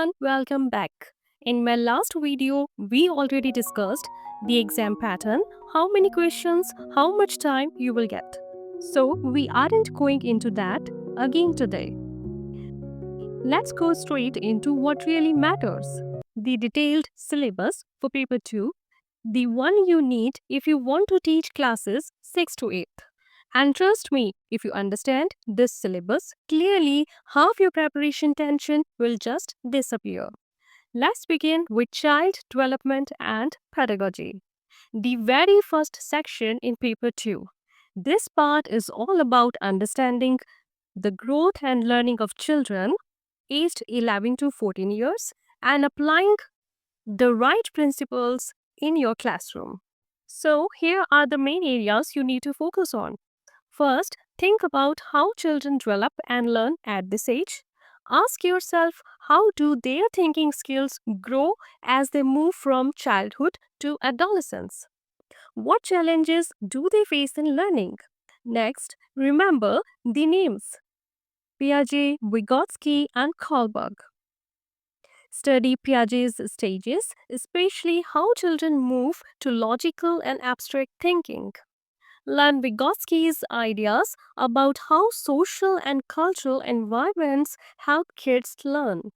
everyone, welcome back. In my last video, we already discussed the exam pattern, how many questions, how much time you will get. So, we aren't going into that again today. Let's go straight into what really matters, the detailed syllabus for paper 2, the one you need if you want to teach classes 6 to 8. And trust me, if you understand this syllabus clearly, half your preparation tension will just disappear. Let's begin with Child Development and Pedagogy, the very first section in paper 2. This part is all about understanding the growth and learning of children aged 11 to 14 years and applying the right principles in your classroom. So, here are the main areas you need to focus on. First, think about how children develop and learn at this age. Ask yourself, how do their thinking skills grow as they move from childhood to adolescence? What challenges do they face in learning? Next, remember the names Piaget, Vygotsky, and Kohlberg. Study Piaget's stages, especially how children move to logical and abstract thinking. Learn Vygotsky's ideas about how social and cultural environments help kids learn.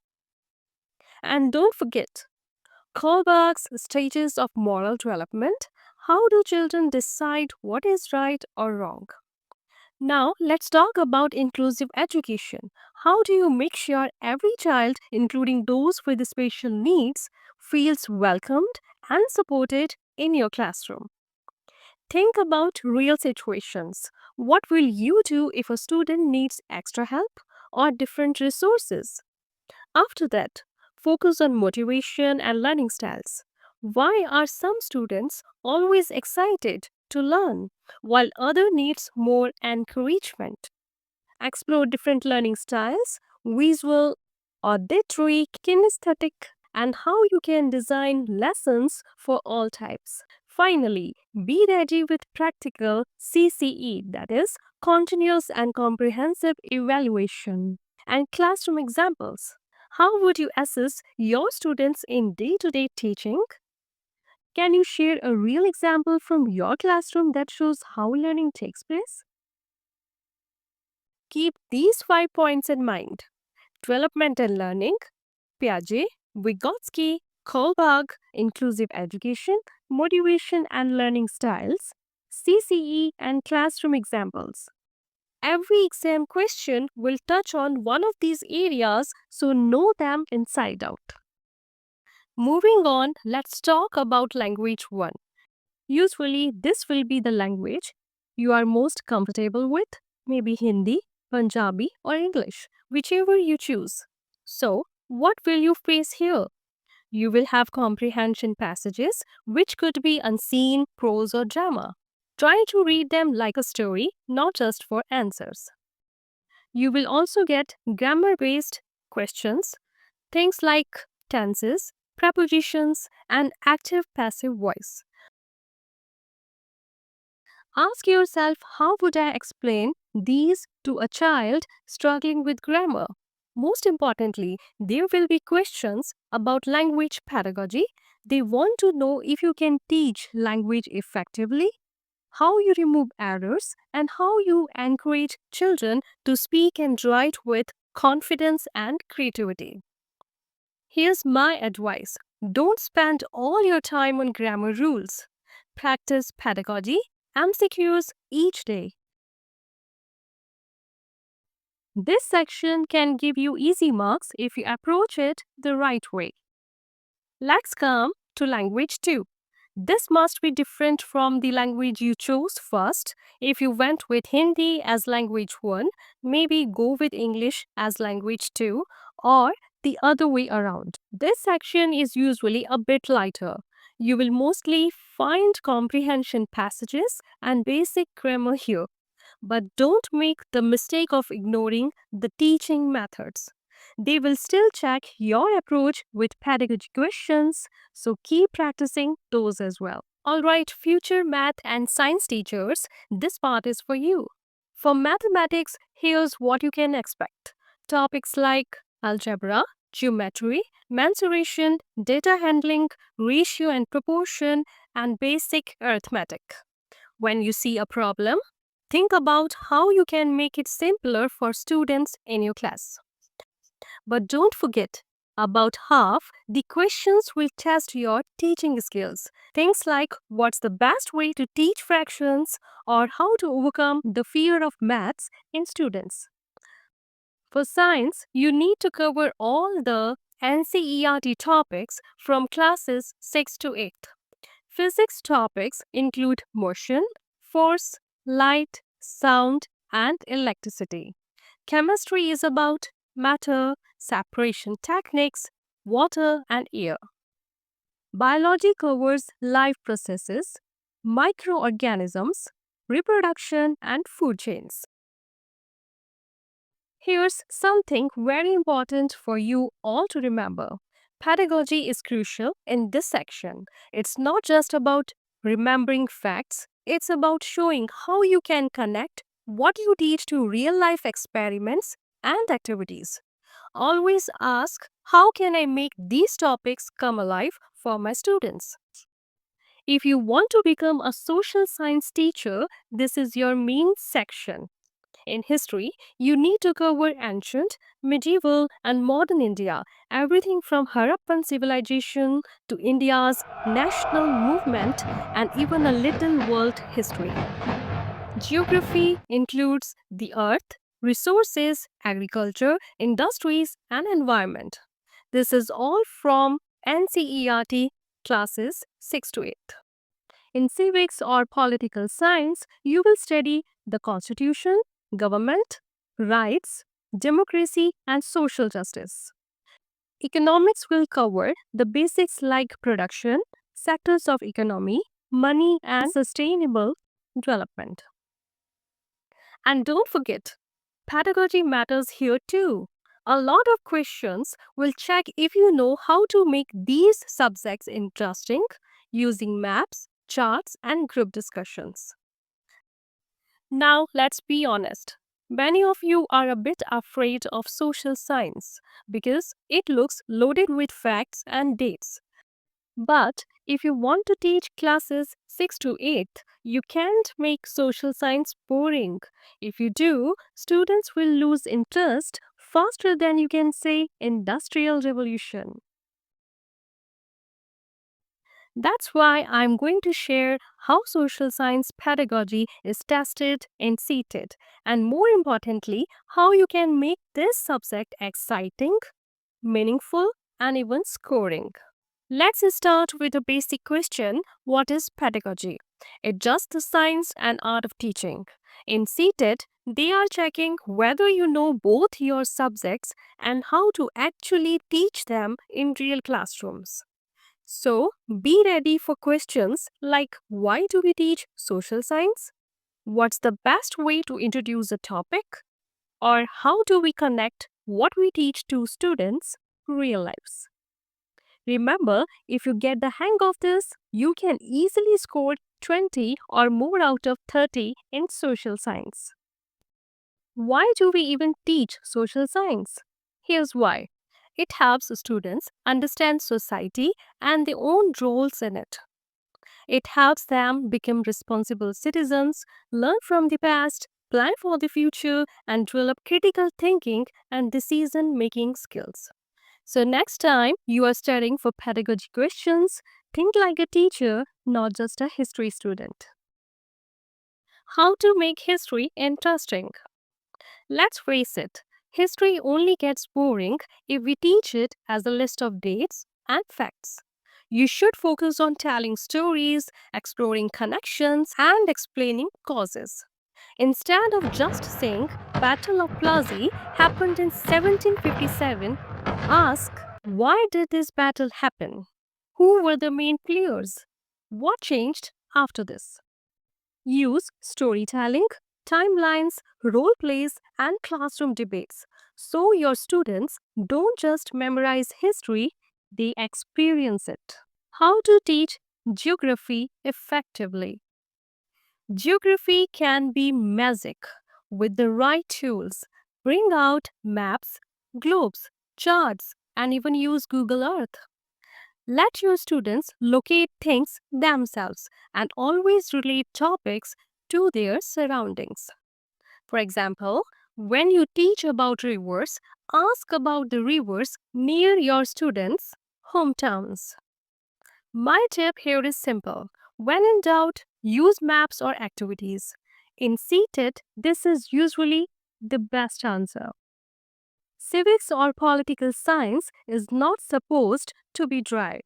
And don't forget Kohlberg's stages of moral development. How do children decide what is right or wrong? Now, let's talk about inclusive education. How do you make sure every child, including those with special needs, feels welcomed and supported in your classroom? Think about real situations. What will you do if a student needs extra help or different resources? After that, focus on motivation and learning styles. Why are some students always excited to learn while other needs more encouragement? Explore different learning styles, visual, auditory, kinesthetic, and how you can design lessons for all types. Finally, be ready with practical CCE, that is, continuous and comprehensive evaluation, and classroom examples. How would you assess your students in day to day teaching? Can you share a real example from your classroom that shows how learning takes place? Keep these 5 points in mind: development and learning, Piaget, Vygotsky, Kohlberg, inclusive education, motivation and learning styles, CCE, and classroom examples. Every exam question will touch on one of these areas, so know them inside out. Moving on, let's talk about language 1. Usually, this will be the language you are most comfortable with, maybe Hindi, Punjabi, or English, whichever you choose. So, what will you face here? You will have comprehension passages, which could be unseen, prose, or drama. Try to read them like a story, not just for answers. You will also get grammar based questions, things like tenses, prepositions, and active passive voice. Ask yourself, how would I explain these to a child struggling with grammar? Most importantly, there will be questions about language pedagogy. They want to know if you can teach language effectively, how you remove errors, and how you encourage children to speak and write with confidence and creativity. Here's my advice: don't spend all your time on grammar rules. Practice pedagogy, MCQs each day. This section can give you easy marks if you approach it the right way. Let's come to language 2. This must be different from the language you chose first. If you went with Hindi as language 1, maybe go with English as language 2, or the other way around. This section is usually a bit lighter. You will mostly find comprehension passages and basic grammar here. But don't make the mistake of ignoring the teaching methods. They will still check your approach with pedagogy questions, so keep practicing those as well. Alright, future math and science teachers, this part is for you. For mathematics, here's what you can expect. Topics like algebra, geometry, mensuration, data handling, ratio and proportion, and basic arithmetic. When you see a problem, think about how you can make it simpler for students in your class. But don't forget, about half the questions will test your teaching skills. Things like what's the best way to teach fractions or how to overcome the fear of maths in students. For science, you need to cover all the NCERT topics from classes 6 to 8. Physics topics include motion, force, light, sound, and electricity. Chemistry is about matter, separation techniques, water, and air. Biology covers life processes, microorganisms, reproduction, and food chains. Here's something very important for you all to remember. Pedagogy is crucial in this section. It's not just about remembering facts, it's about showing how you can connect what you teach to real life experiments and activities. Always ask, how can I make these topics come alive for my students? If you want to become a social science teacher, this is your main section. In history, you need to cover ancient, medieval, and modern India, everything from Harappan civilization to India's national movement and even a little world history. Geography includes the earth, resources, agriculture, industries, and environment. This is all from NCERT classes 6 to 8. In civics or political science, you will study the constitution, government, rights, democracy, and social justice. Economics will cover the basics like production, sectors of economy, money, and sustainable development. And don't forget, pedagogy matters here too. A lot of questions will check if you know how to make these subjects interesting using maps, charts, and group discussions. Now, let's be honest. Many of you are a bit afraid of social science because it looks loaded with facts and dates. But if you want to teach classes 6 to 8, you can't make social science boring. If you do, students will lose interest faster than you can say industrial revolution. That's why I'm going to share how social science pedagogy is tested in CTET and more importantly, how you can make this subject exciting, meaningful, and even scoring. Let's start with a basic question. What is pedagogy? It's just the science and art of teaching. In CTET, they are checking whether you know both your subjects and how to actually teach them in real classrooms. So, be ready for questions like why do we teach social science? What's the best way to introduce a topic? Or how do we connect what we teach to students' real lives? Remember, if you get the hang of this, you can easily score 20 or more out of 30 in social science. Why do we even teach social science? Here's why. It helps students understand society and their own roles in it. It helps them become responsible citizens, learn from the past, plan for the future, and develop critical thinking and decision making skills. So, next time you are studying for pedagogy questions, think like a teacher, not just a history student. How to make history interesting? Let's face it, history only gets boring if we teach it as a list of dates and facts. You should focus on telling stories, exploring connections, and explaining causes. Instead of just saying Battle of Plassey happened in 1757, ask why did this battle happen? Who were the main players? What changed after this? Use storytelling, timelines, role plays, and classroom debates so your students don't just memorize history, they experience it. How to teach geography effectively? Geography can be magic with the right tools. Bring out maps, globes, charts, and even use Google Earth. Let your students locate things themselves and always relate topics to their surroundings. For example, when you teach about rivers, ask about the rivers near your students' hometowns. My tip here is simple. When in doubt, use maps or activities. In CTET, this is usually the best answer. Civics or political science is not supposed to be dry.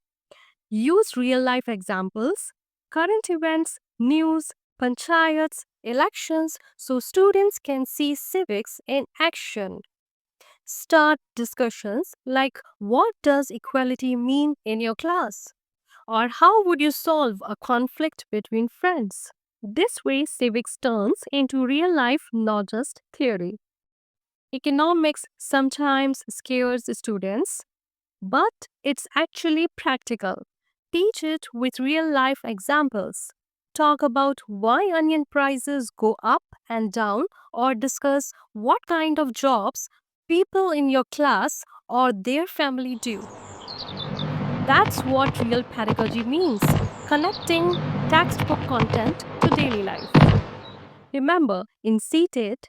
Use real life examples, current events, news, panchayats, elections so students can see civics in action. Start discussions like what does equality mean in your class? Or how would you solve a conflict between friends? This way, civics turns into real life, not just theory. Economics sometimes scares students, but it's actually practical. Teach it with real life examples. Talk about why onion prices go up and down, or discuss what kind of jobs people in your class or their family do. That's what real pedagogy means, connecting textbook content to daily life. Remember, in CTET,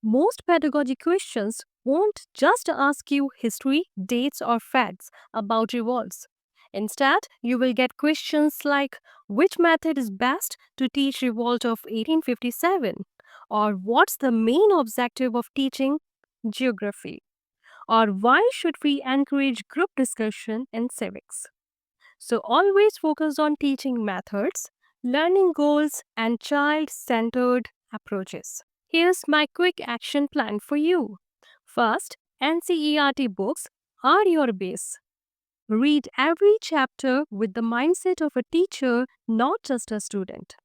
most pedagogy questions won't just ask you history, dates, or facts about revolts. Instead, you will get questions like which method is best to teach revolt of 1857, or what's the main objective of teaching geography, or why should we encourage group discussion in civics. So always focus on teaching methods, learning goals, and child centered approaches. Here's my quick action plan for you. First, NCERT books are your base. Read every chapter with the mindset of a teacher, not just a student.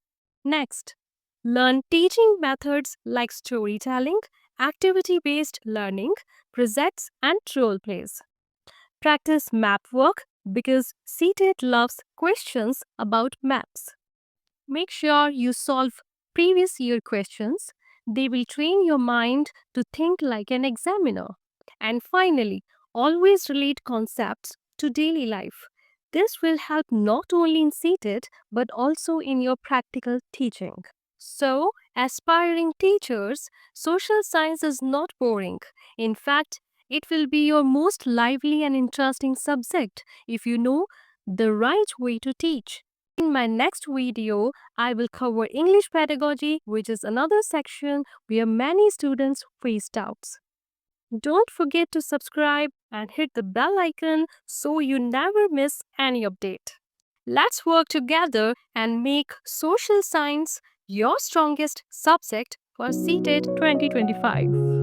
Next, learn teaching methods like storytelling, activity based learning, projects, and role plays. Practice map work because CTET loves questions about maps. Make sure you solve previous year questions. They will train your mind to think like an examiner. And finally, always relate concepts to daily life. This will help not only in CTET but also in your practical teaching. So, aspiring teachers, social science is not boring. In fact, it will be your most lively and interesting subject if you know the right way to teach. In my next video, I will cover English pedagogy, which is another section where many students face doubts. Don't forget to subscribe and hit the bell icon so you never miss any update. Let's work together and make social science your strongest subject for CTET 2025.